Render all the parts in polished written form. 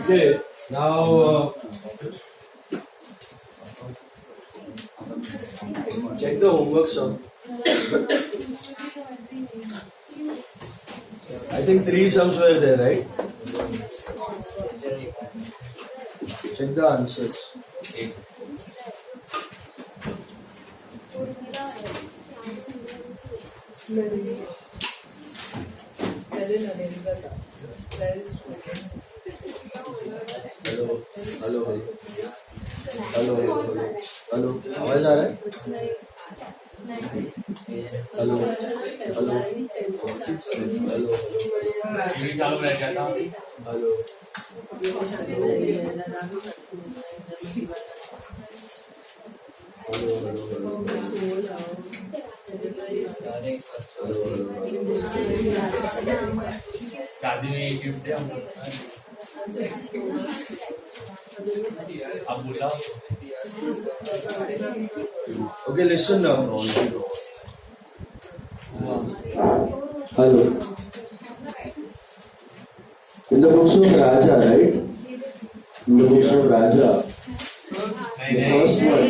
Okay, now check the homework sum. I think 3 sums were there, right? Check the answers. Hello hello hello hello आवाज आ रहा है? Hello hello hello चालू रह गया था। Hello शादी में एक गिफ्ट है अब बुलाओ। Okay, listen now. Hello. In the books of Raja, right? In the books of Raja, the first one.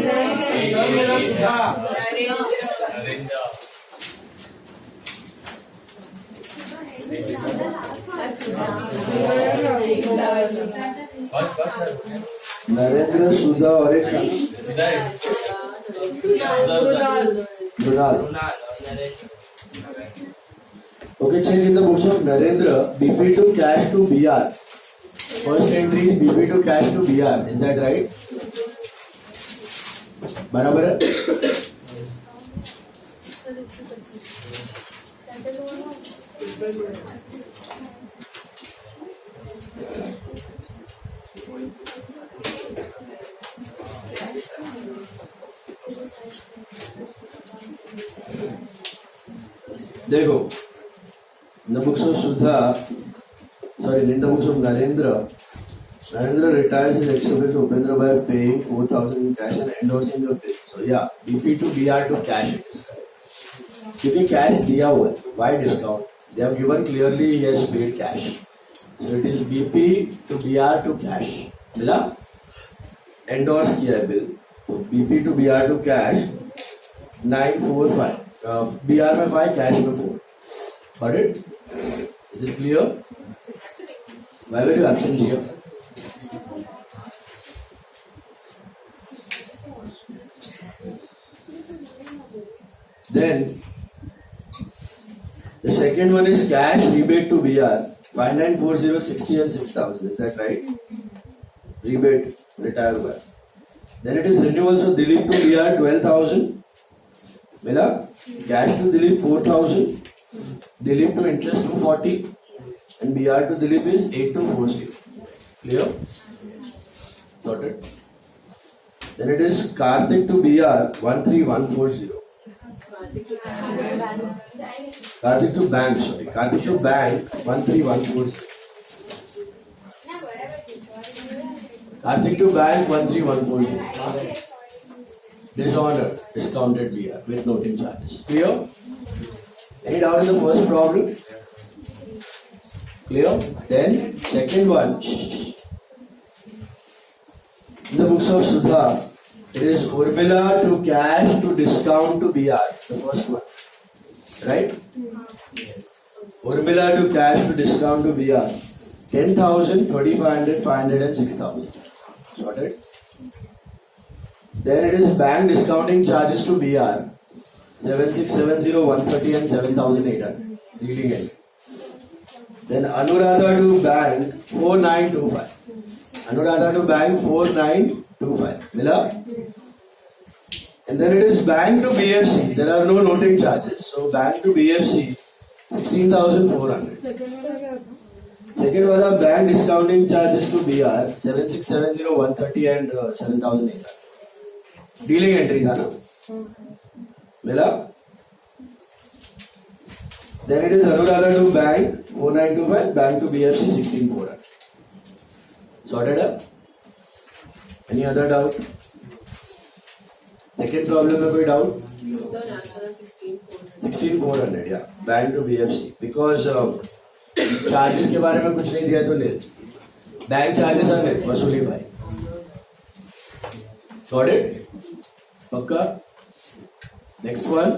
Narendra सुधा और एक Brunal. Okay, check in the books of Narendra. BP to cash to BR. First entry is BP to cash to BR. Is that right? बराबर है? देखो, in the books of Sudha, sorry, in the books of Narendra retires his ex-wife Upendra by paying 4,000 in cash and endorsing the bill. So yeah, BP to BR to cash it. क्योंकि cash दिया हुआ है, why discount? They have given clearly he has paid cash. So it is BP to BR to cash. मिला? Endorse किया है bill. तो BP to BR to cash 945. BR में 5, cash में 4. Got it? Is this clear? Why were you absent here? Then the second one is cash rebate to BR 5940 60 and 6,000. Is that right? Rebate retire by. Then it is renewal. So Dilip to BR 12,000. मिला? Cash to Dilip 4,000. Dilip to interest 240. And BR to Dilip is 8240. Clear? Sorted. Then it is Karthik to BR 13140. Karthik to bank, sorry. Karthik to bank 13140. Karthik to bank 13140. Dishonor, discounted BR with noting charges. Clear? Any doubt in the first problem? Clear? Then, second one. In the books of Sudha, it is Urmila to cash to discount to BR. The first one. Right? Urmila to cash to discount to BR. 10,000, 3,500, 500 and 6,000. Sorted? Then it is bank discounting charges to BR 7670, 130 and 7,800. Dealing end. Then Anuradha to bank 4925. Anuradha to bank 4925. Mila? And then it is bank to BFC. There are no noting charges. So bank to BFC 16,400. Second was a bank discounting charges to BR 7670, 130 and 7,800. Dealing entry था ना, मिला? Then it is Anuradha to bank 4925, bank to BFC 16400. Sorted up? Any other doubt? Second problem में कोई doubt? 16400, yeah. Bank to BFC because charges के बारे में कुछ नहीं दिया तो ले, बैंक चार्जेस आने वसूली भाई, गॉट इट, पक्का। Next one,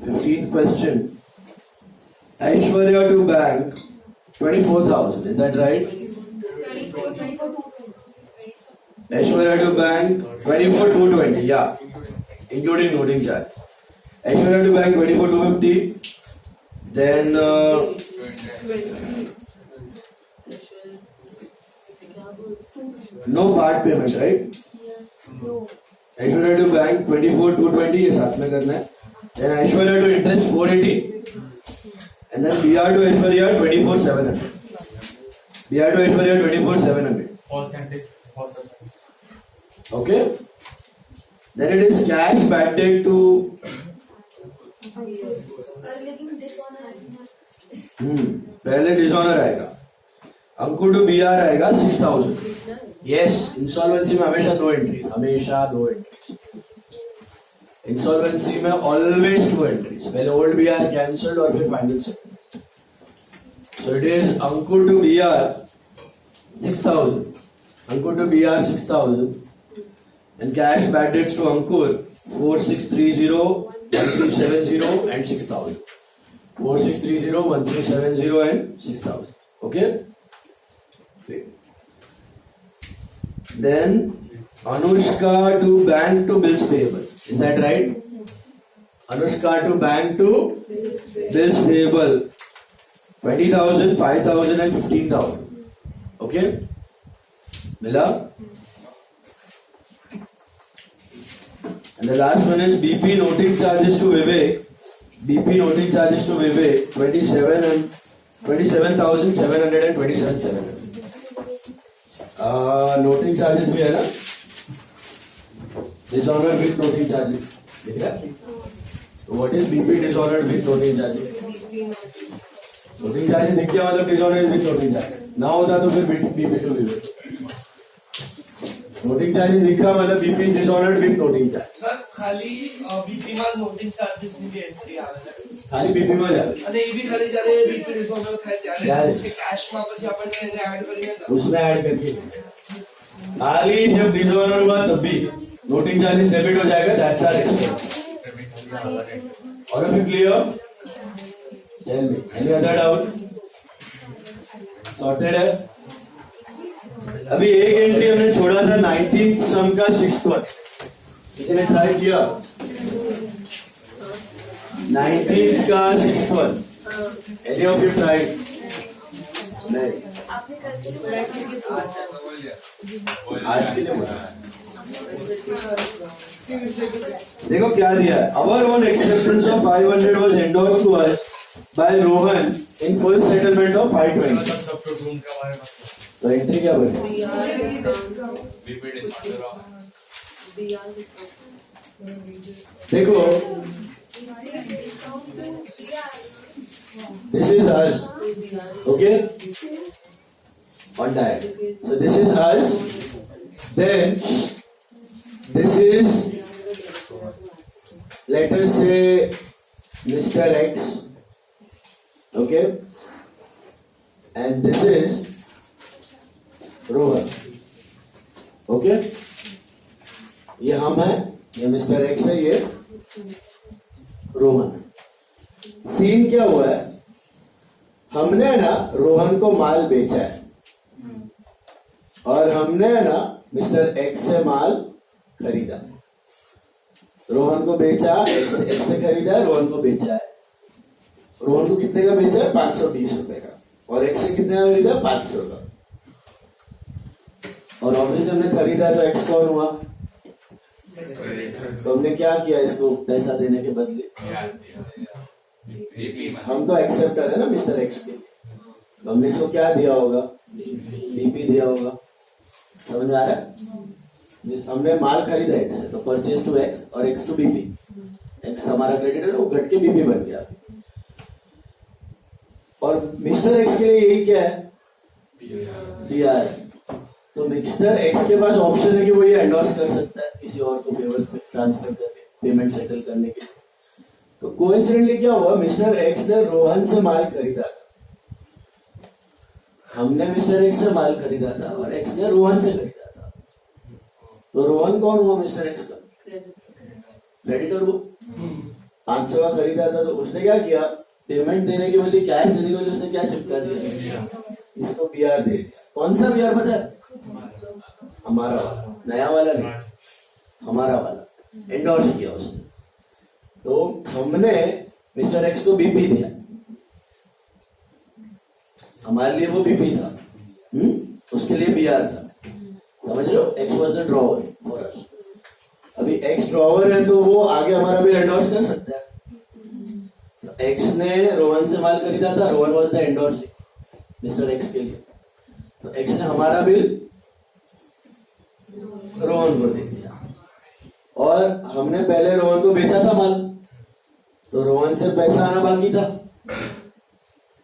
15th question. Aishwarya to bank 24,000. Is that right? 24. Aishwarya to bank 24,220. Yeah, including noting charge. Aishwarya to bank 24,250. Then no part payment, right? Aishwarya to bank 24,220 ये साथ में करना है. Then Aishwarya to interest 480. And then BR to Aishwarya 24,700. BR to Aishwarya 24,700. Okay. Then it is cash backdated to. लेकिन dishonour पहले dishonour आएगा. अंकुर to BR आएगा 6,000. Yes, insolvency में हमेशा दो एंट्रीज. इंसॉल्वेंसी में ऑलवेज टू एंट्रीज. पहले ओल्ड BR कैंसल्ड और फिर final settle. So it is Ankur to BR 6,000. Ankur to BR 6,000. And cash bad debts to Ankur 4630, 1370 and 6,000. 4630, 1370 and 6,000. Okay. Then Anushka to bank to bills payable. Is that right? Anushka to bank to bills payable 20,000, 5,000 and 15,000. Okay. Mila? And the last one is BP noting charges to Vivek. BP noting charges to Vivek 27,700 and 27,700. Noting charges भी है ना? Dishonored with noting charges. दिख रहा है? So what is BP dishonored with noting charges? Noting charges दिख गया मतलब dishonored with noting charges. ना होता तो फिर BP to Vivek. Noting charges लिखा मतलब BP dishonoured with noting charge. Sir खाली बीपी માં નોટિંગ ચાર્जेस ની એન્ટ્રી આવે છે. ખાલી બીપી માં જ આવે અને એ બી ખાલી જ્યારે બીપી ડિસઓનર થાય ત્યારે પછી કેશ માં પછી આપણે એને એડ કરીને उसमें ऐड करके खाली जब डिसऑनर हुआ तब भी नोटिंग चार्जेस डेबिट हो जाएगा. That's our expense. और फिर clear? Tell me any other doubt? Sorted है. अभी एक एंट्री हमने छोड़ा था 19th सम का 6th वन. किसी ने ट्राई किया? 19th का 6th one. Any of you try? नहीं. आपने करके आज के लिए देखो क्या दिया है. Our own acceptance of 500 was endorsed to us by Rohan in full settlement of 520. तो एंट्री क्या बनी? देखो this is us. Okay on that. So this is us. Then this is, let us say, Mr. X. Okay, and this is Rohan. Okay, ये हम है, ये mister x है, ये रोहन. सीन क्या हुआ है? हमने ना रोहन को माल बेचा है और हमने ना मिस्टर एक्स से माल खरीदा. रोहन को बेचा, एक्स से खरीदा, रोहन को बेचा है. रोहन को कितने का बेचा है? 520 रुपए का. और एक्स से कितने का खरीदा? 500 का. और ऑब्वियसली हमने खरीदा तो एक्स कौन हुआ? तो हमने क्या किया इसको पैसा देने के बदले? हम तो एक्सेप्टर है ना मिस्टर एक्स के. हमने इसको क्या दिया होगा? बीपी दिया होगा. समझ में आ रहा है? जिस हमने माल खरीदा एक्स से तो परचेज टू एक्स और एक्स टू बीपी. एक्स हमारा क्रेडिट है, वो घट के बीपी बन गया. और मिस्टर एक्स के लिए यही क्या है? पीआर. तो मिस्टर एक्स के पास ऑप्शन है कि वो ये एंडोर्स कर सकता है किसी और को फेवर पे ट्रांसफर करके पेमेंट सेटल करने के लिए. तो कोइंसिडेंटली क्या हुआ, मिस्टर एक्स ने रोहन से माल खरीदा था, हमने मिस्टर एक्स से माल खरीदा था और एक्स ने रोहन से खरीदा था। तो रोहन कौन हुआ मिस्टर एक्स का? क्रेडिटर वो। 500 का खरीदा था, तो उसने क्या किया, पेमेंट देने के बदले कैश देने के बदले उसने क्या चिपका दिया, इसको बीआर दे दिया। कौन सा बीआर पता है? हमारा वाला, नया वाला नहीं, हमारा वाला एंडोर्स किया उसने। तो हमने मिस्टर एक्स को बीपी दिया, हमारे लिए वो बीपी था, उसके लिए बीआर था, समझ लो। X was the drawer for us. अभी एक्स ड्रॉवर है तो वो आगे हमारा बिल एंडोर्स कर सकता है। एक्स ने रोहन से माल खरीदा था, Rohan was the endorsing mister x के लिए, तो एक्स ने हमारा बिल रोहन को दे दिया। और हमने पहले रोहन को बेचा था माल, तो रोहन से पैसा आना बाकी था,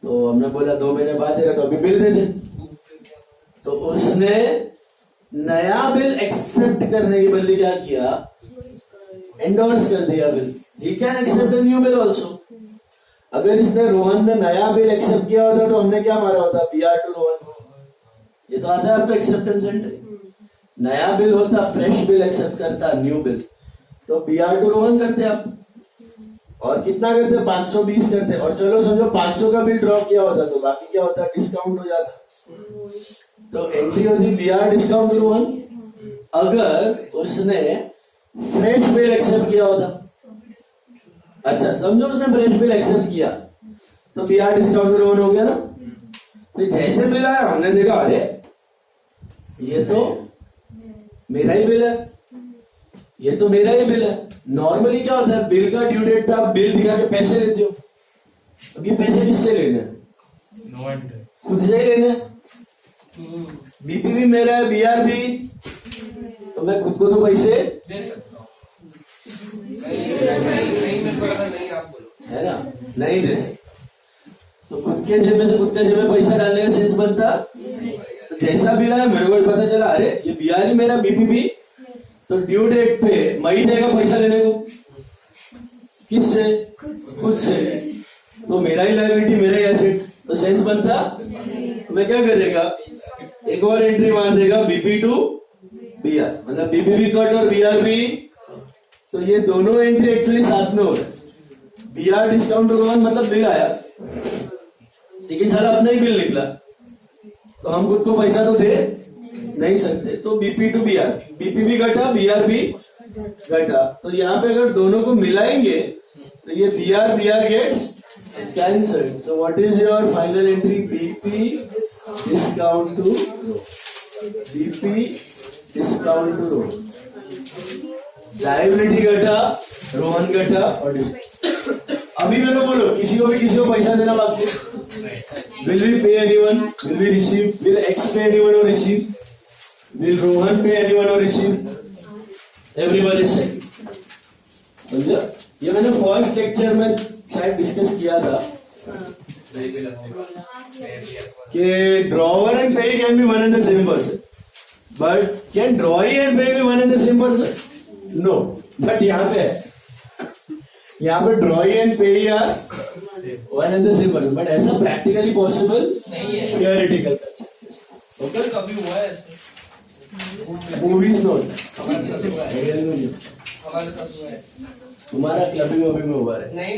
तो हमने बोला 2 महीने बाद देगा, तो अभी बिल दे दे। तो उसने नया बिल एक्सेप्ट करने के बदले क्या किया, एंडोर्स कर दिया bill. He can accept a new bill also. अगर इसने रोहन ने नया बिल एक्सेप्ट किया होता तो हमने क्या मारा होता, बीआर टू रोहन। ये तो आता है आपका एक्सेप्टेंस एंट्री। नया बिल होता, फ्रेश बिल एक्सेप्ट करता, न्यू बिल, तो बीआर टू रोहन करते आप। और कितना करते, 520 करते। और चलो समझो 500 का बिल ड्रॉ किया होता तो बाकी क्या होता, डिस्काउंट हो जाता। तो एंट्री होती बीआर डिस्काउंट टू रोहन। अगर उसने फ्रेश बिल एक्सेप्ट किया होता, अच्छा समझो उसने फ्रेश बिल एक्सेप्ट किया, तो बीआर डिस्काउंट टू रोहन हो गया ना। तो जैसे बिल आया हमने देखा, अरे ये तो मेरा ही बिल है, ये तो मेरा ही बिल है। नॉर्मली क्या होता है, बिल का ड्यू डेट पे आप बिल दिखा के पैसे लेते हो। अब ये पैसे किससे लेने हैं, खुद से ही लेने हैं। बीपी भी मेरा है, बीआर भी, तो मैं खुद को तो पैसे दे सकता हूँ। नहीं मेरे को लगा, नहीं आप बोलो, है ना, नहीं दे सकता। तो खुद के जेब में से खुद का जेब में पैसा डालने का सेंस बनता। तो जैसा बिल आया मेरे को पता चला, अरे ये बीआर ही मेरा, बीपी भी, तो ड्यू डेट पे मई जाएगा पैसा लेने को, किससे, खुद से। तो मेरा ही लायबिलिटी, मेरा ही एसेट, तो सेंस बनता। तो मैं क्या करेगा, एक और एंट्री मार देगा, बीपी टू बीआर, मतलब बीपी भी कट और बीआर भी। तो ये दोनों एंट्री एक्चुअली साथ में हो रहे हैं। बीआर डिस्काउंट रोहन मतलब बिल आया, लेकिन साला अपना ही बिल निकला, तो हम खुद को पैसा तो दे नहीं सकते। तो बीपी टू बीआर, बीपी भी घटा, बीआर भी घटा। तो यहाँ पे अगर दोनों को मिलाएंगे तो ये BR gets cancelled. So what is your final entry, BP discount to BP discount to Rohan. Liability घटा, रोहन घटा और डिस्काउंट। अभी मेरे को बोलो, किसी को पैसा देना बाकी है? Will we pay anyone? Will we receive? Will X pay anyone or receive? Will Rohan pay anyone or receive? Everyone is saying. समझा? ये मैंने फर्स्ट लेक्चर में शायद डिस्कस किया था कि drawer and payee can be one and the same person, but can drawee and payee be one and the same person? No. But यहाँ पे drawee and payee are one and the same person, but ऐसा practically possible नहीं है, theoretical. Okay, कभी हुआ है ऐसे, movies में होता हमारे साथ हुआ है, है, हमारे साथ हुआ है। तुम्हारा क्लबिंग वबिंग में हुआ है, नहीं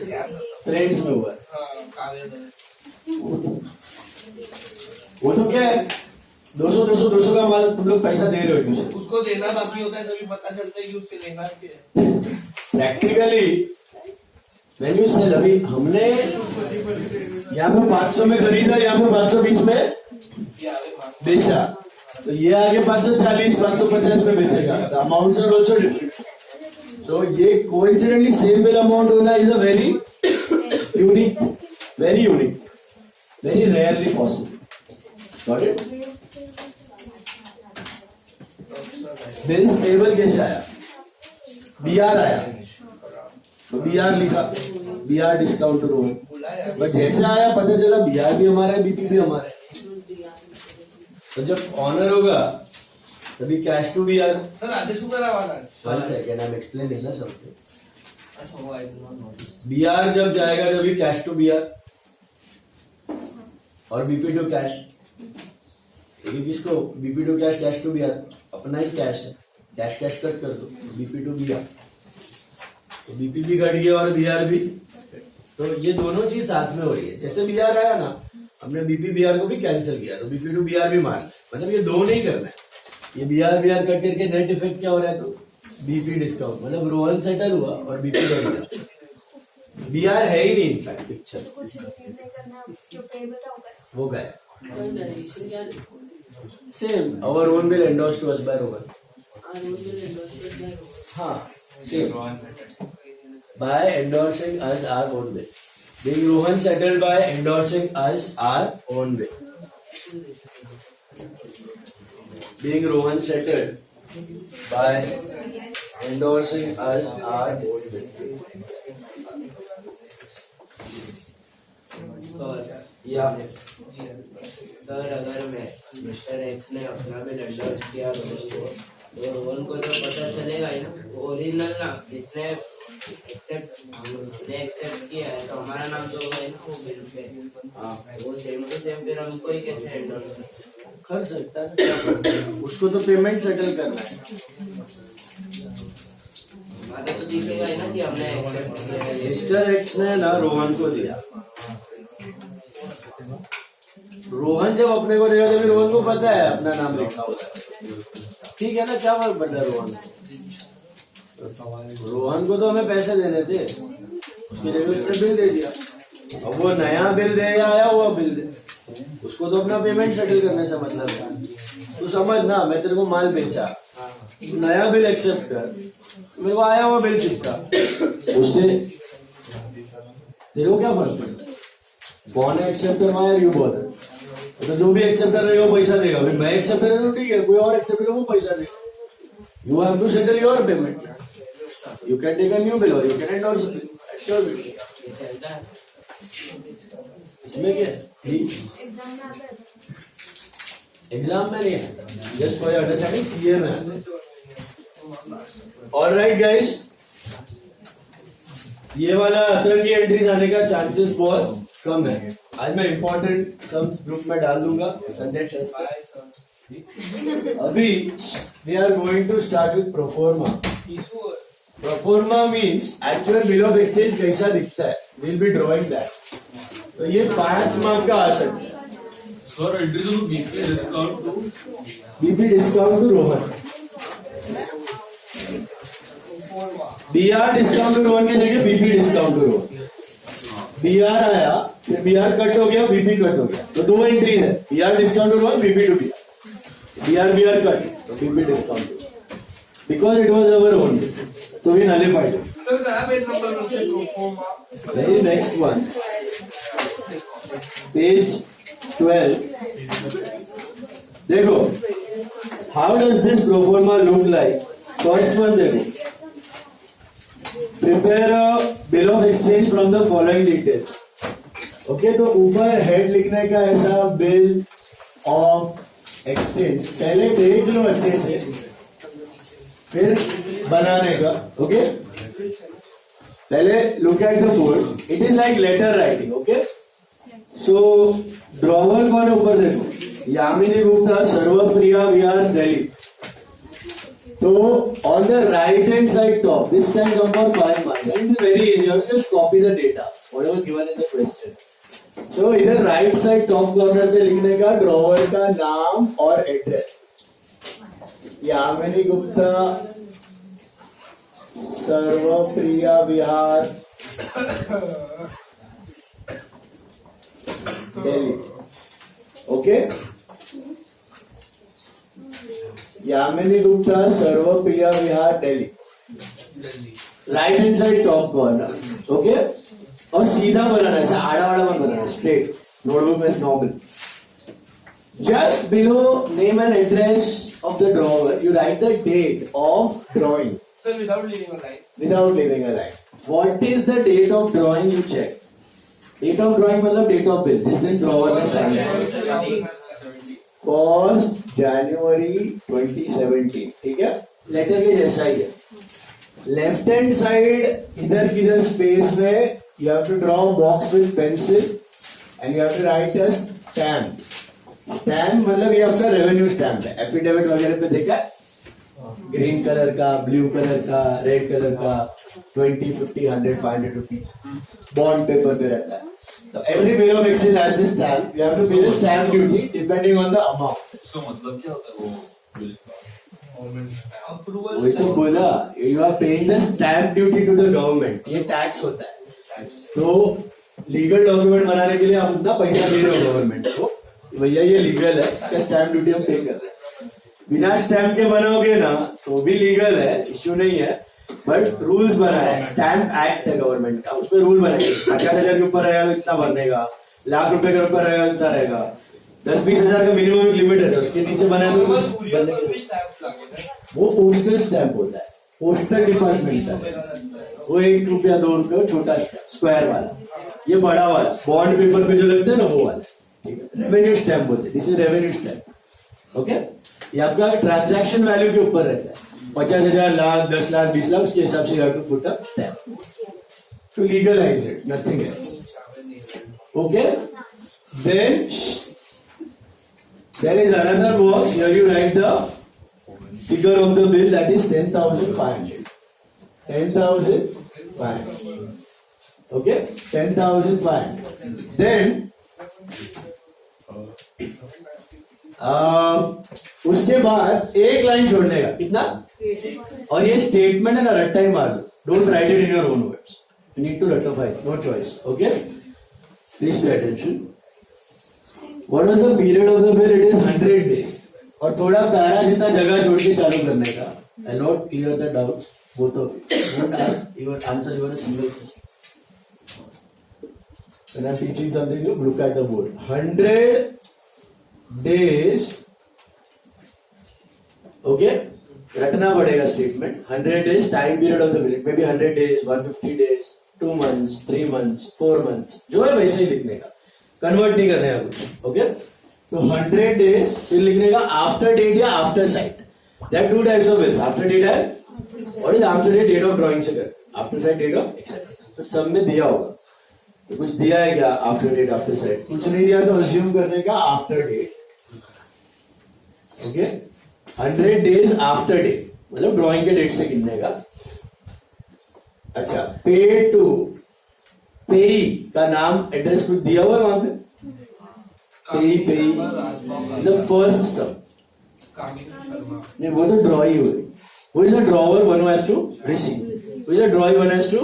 क्या सब, फ्रेंड्स में हुआ है। हाँ काव्य में। वो तो क्या है, 200 का माल तुम लोग पैसा दे रहे हो एक दूसरे को। उसको देना बाकी होता है, तभी पता चलता है कि उससे लेना भी है। प्रैक्टिकली मैंने सेल, अभी हमने यहाँ पे 500 में खरीदा, यहाँ पे 520 में बेचा, तो ये आगे 540 550 में बेचेगा। The amounts are also different. तो ये कोइंसिडेंटली सेम बिल अमाउंट होना is a very unique, very rarely possible. Got it? Bills payable कैसे आया, बीआर आया, तो बीआर लिखा, बीआर डिस्काउंट रोहन, बट जैसे आया पता चला बीआर भी हमारा है, बीपी भी हमारा है। तो जब ऑनर होगा तभी कैश टू बीआर। सर आदेश करावाना है। One second, I am explaining ना समथिंग। अच्छा वो I do not know this. BR जब जाएगा तभी कैश टू बीआर और बीपी टू कैश, लेकिन किसको BP to cash, cash to BR अपना ही कैश है, कैश कैश कट कर दो बीपी टू बीआर, तो बीपी भी घट गया और बीआर भी, तो ये दोनों चीज साथ में हो रही है। जैसे बीआर आया ना, हमने बीपी बीआर को भी कैंसिल किया तो बीपी टू बीआर भी मार, मतलब ये दो नहीं करना है, ये बीआर बीआर कट करके नेट इफेक्ट क्या हो रहा है, तो बीपी डिस्काउंट, मतलब रोहन सेटल हुआ और बीपी बढ़ गया, बीआर है ही नहीं इनफैक्ट पिक्चर, तो कुछ रिसीव नहीं करना, जो पे बताओगे वो गया। Same our own bill endorsed to us by Rohan, हाँ same by endorsing us our own bill. Being Rohan settled by endorsing us our own bill. Being Rohan settled by endorsing us our own bill. Yeah. Sir अगर मैं mister x ने अपना bill endorse किया तो रोहन को तो पता चलेगा ही ना, वो ओरिजिनल ना जिसने एक्सेप्ट किया है, तो हमारा नाम तो होगा ही ना वो बिल पे। वो सेम टू सेम फिर हमको ही कैसे एंडोर्स कर सकता है, क्या कर सकता है? उसको तो पेमेंट सेटल करना है, हमारा तो दिखेगा ही ना कि हमने एक्सेप्ट किया है। मिस्टर एक्स ने ना रोहन को दिया, रोहन जब अपने को देगा तभी रोहन को पता है अपना नाम लिखा होता है, ठीक है ना, क्या फर्क पड़ता है रोहन को, रोहन को तो हमें पैसे देने थे, उसके लिए उसने बिल दे दिया, अब वो नया बिल दे या आया हुआ बिल दे, उसको तो अपना पेमेंट सेटल करने से मतलब है। तू समझ ना, मैं तेरे को माल बेचा, नया बिल एक्सेप्ट कर, मेरे को आया हुआ बिल चिपका, उससे तेरे को क्या फर्क पड़ता है, कौन है एक्सेप्टर मायर यू बॉदर, तो जो भी एक्सेप्टर रहेगा वो पैसा देगा, भाई मैं एक्सेप्टर है तो ठीक है, कोई और एक्सेप्टर वो पैसा देगा, you have to settle your payment, you can take a new bill और यू कैन एंडोर्स इट, चलता है इसमें क्या है? एग्जाम में आता है एग्जाम में नहीं है, just for your understanding CA में आता है। ऑलराइट गाइस, ये वाला अतरंगी एंट्रीज आने का चांसेस बहुत कम है, आज मैं इंपॉर्टेंट सम्स ग्रुप में डाल दूंगा संडे टेस्ट पे। अभी we are going to start with proforma. Proforma means actual bill of exchange कैसा दिखता है, विल बी ड्रॉइंग दैट, तो ये 5 मार्क का आ सकता है। Sir entry to BP discount to BP discount to Rohan, BR discount to Rohan के जगह BP discount to Rohan, BR आया फिर बीआर कट हो गया, बीपी कट हो गया, तो दो एंट्रीज है, BR discount to Rohan, BP to BR, BR cut तो BP discount to, because it was our own, so we nullified it. Sir कहाँ पेज नंबर से proforma? Very next one, page 12. देखो, how does this proforma look like? First one देखो, prepare a bill of exchange from the following details. Okay, तो ऊपर head लिखने का ऐसा bill of exchange, पहले देख लो अच्छे से, फिर बनाने का, ओके पहले look at the board, it is like letter writing, okay so drawer कौन है ऊपर देखो, यामिनी गुप्ता, सर्वप्रिया विहार दिल्ली, तो on the right hand side top this can come for 5 marks and it is very easy, you just copy the data whatever given in the question, so इधर right side top corner पे लिखने का drawer का नाम और address, Yamini Gupta, Sarvapriya Vihar Delhi, okay Yamini Gupta, Sarvapriya Vihar Delhi, right hand side top corner, okay और सीधा बनाना है, ऐसा आड़ा आड़ा मत बनाना, स्ट्रेट नोटबुक में normal, just below name and address of the drawer you write the date of drawing. Sir, without leaving a line. Without leaving a line. What is the date of drawing you check? Date of drawing मतलब date of bill, जिस दिन drawer ने sign किया, 1st January 2017, ठीक है, letter के जैसा ही है, लेफ्ट हैंड साइड इधर किधर स्पेस में you have to draw box with pencil and you have to write a stamp. Stamp मतलब ये आपका रेवेन्यू स्टैम्प है. एफिडेविट वगैरह पे देखा ग्रीन कलर का, ब्लू कलर का, रेड कलर का, 20, 50, 100, 500 रुपीज बॉन्ड पेपर पे रहता है. तो every bill of exchange has this stamp. You have to pay the stamp duty depending on the amount. इसका मतलब क्या होता है वो बिल का? अप्रूवल वही तो बोला, you are paying the stamp duty to the government. ये टैक्स होता है. तो लीगल डॉक्यूमेंट बनाने के लिए आप उतना पैसा दे रहे हो गवर्नमेंट को, भैया ये लीगल है, इसका स्टैम्प ड्यूटी हम पे कर रहे हैं. बिना स्टैम्प के बनाओगे ना तो भी लीगल है, इश्यू नहीं है. बट रूल्स बना है, स्टैम्प एक्ट है गवर्नमेंट का, उसमें रूल बनाए. 50,000 के ऊपर रहेगा तो इतना भरने का, लाख रुपए के ऊपर रहेगा इतना रहेगा, 10-20 हजार का मिनिमम लिमिट है. उसके नीचे बनाए तो बस कुरियर पर भी स्टैम्प लगेगा. वो पोस्टल स्टैम्प होता है, पोस्टल डिपार्टमेंट का है. वो 1 रुपया 2 रुपया छोटा स्क्वायर वाला, ये बड़ा वाला बॉन्ड पेपर पे जो लगता है ना वो वाला, ठीक है, रेवेन्यू स्टैम्प बोलते हैं. This is revenue stamp. Okay, ये आपका ट्रांजैक्शन वैल्यू के ऊपर रहता है. 50,000, लाख, 10 लाख, 20 लाख, उसके हिसाब से you have to put up stamp to legalise it, nothing else. Okay, then there is another box. Here you write the figure of the bill, that is 10,500. 10,500. Okay, 10,500. Then उसके बाद एक लाइन छोड़ने का कितना, और ये स्टेटमेंट है ना, रट्टा ही मार दो. Don't write it in your own words, you need to रट्टाफाई, no choice. Okay, please pay attention. What was the period of the bill? It is 100 days. और थोड़ा पैरा जितना जगह छोड़ के चालू करने का. I'll not clear the doubts, both of you. Don't ask your answer even a single question. When I'm teaching something new, look at the board. 100 days. Okay? रटना पड़ेगा statement. 100 days time period of the bill. Maybe 100 days, 150 days, 2 months, 3 months, 4 months. जो है वैसे ही लिखने का. Convert नहीं करने का कुछ. ओके, तो 100 डेज फिर लिखने का आफ्टर डेट या after sight. There 2 types of bills, after date है और is after date of drawing से कर, after sight date of acceptance. तो सब में दिया होगा. तो कुछ दिया है क्या आफ्टर डेट आफ्टर साइट? कुछ नहीं दिया तो अज्यूम करने का after date. Okay, 100 days after date मतलब ड्राइंग के डेट से गिनने का. अच्छा, पे टू, पेई का नाम एड्रेस कुछ दिया हुआ है वहां पे. पेई द फर्स्ट सम, नहीं वो तो ड्रॉ ही हुई. वो is a drawer, one has to receive. वो is a drawee, one has to,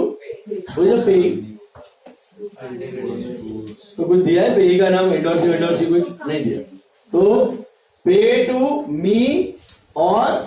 वो इज अ पेई. तो कुछ दिया है पेई का नाम, एंडोर्सी कुछ नहीं दिया. तो पे टू मी और